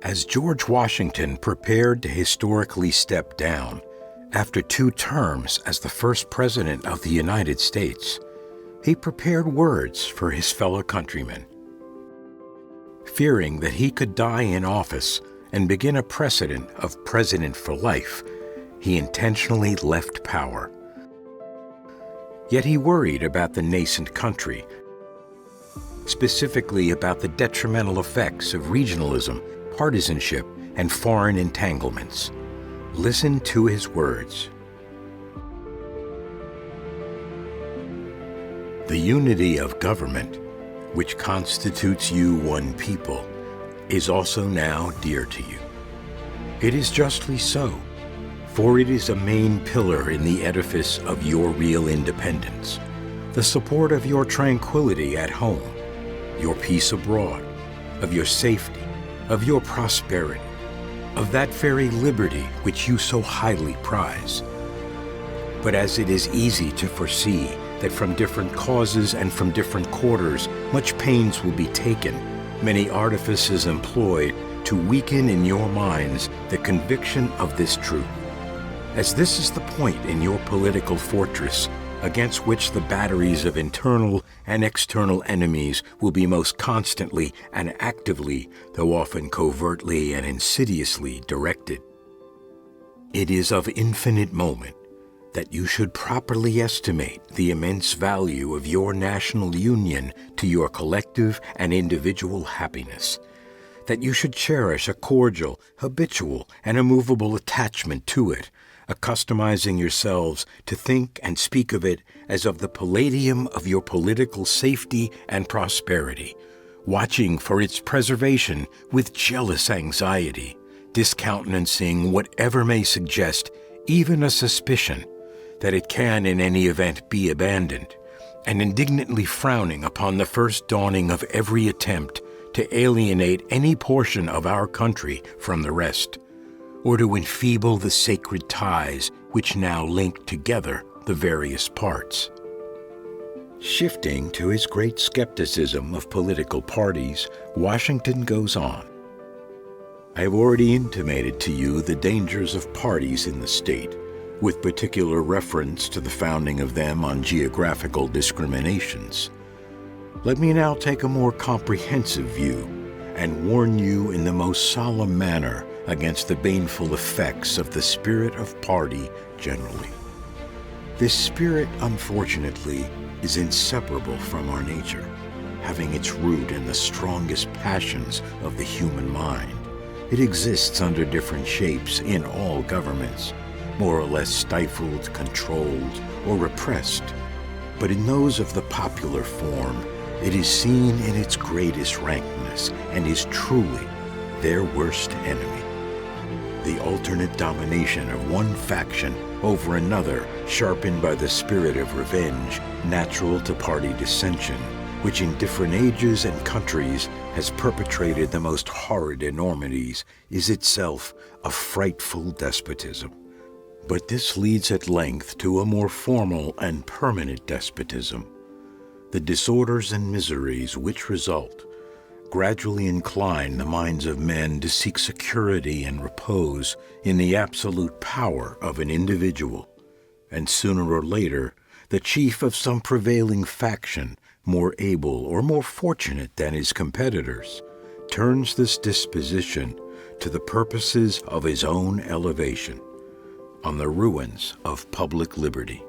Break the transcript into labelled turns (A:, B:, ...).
A: As George Washington prepared to historically step down after 2 terms as the first president of the United States, he prepared words for his fellow countrymen. Fearing that he could die in office and begin a precedent of president for life, he intentionally left power. Yet he worried about the nascent country, specifically about the detrimental effects of regionalism, partisanship, and foreign entanglements. Listen to his words. The unity of government, which constitutes you one people, is also now dear to you. It is justly so, for it is a main pillar in the edifice of your real independence, the support of your tranquility at home, your peace abroad, of your safety, of your prosperity, of that very liberty which you so highly prize. But as it is easy to foresee that from different causes and from different quarters much pains will be taken, many artifices employed to weaken in your minds the conviction of this truth, as this is the point in your political fortress against which the batteries of internal and external enemies will be most constantly and actively, though often covertly and insidiously, directed. It is of infinite moment that you should properly estimate the immense value of your national union to your collective and individual happiness, that you should cherish a cordial, habitual, and immovable attachment to it, accustomizing yourselves to think and speak of it as of the palladium of your political safety and prosperity, watching for its preservation with jealous anxiety, discountenancing whatever may suggest even a suspicion that it can in any event be abandoned, and indignantly frowning upon the first dawning of every attempt to alienate any portion of our country from the rest, or to enfeeble the sacred ties which now link together the various parts. Shifting to his great skepticism of political parties, Washington goes on. I have already intimated to you the dangers of parties in the state, with particular reference to the founding of them on geographical discriminations. Let me now take a more comprehensive view and warn you in the most solemn manner against the baneful effects of the spirit of party generally. This spirit, unfortunately, is inseparable from our nature, having its root in the strongest passions of the human mind. It exists under different shapes in all governments, more or less stifled, controlled, or repressed. But in those of the popular form, it is seen in its greatest rankness and is truly their worst enemy. The alternate domination of one faction over another, sharpened by the spirit of revenge, natural to party dissension, which in different ages and countries has perpetrated the most horrid enormities, is itself a frightful despotism. But this leads at length to a more formal and permanent despotism. The disorders and miseries which result gradually incline the minds of men to seek security and repose in the absolute power of an individual, and sooner or later the chief of some prevailing faction, more able or more fortunate than his competitors, turns this disposition to the purposes of his own elevation, on the ruins of public liberty.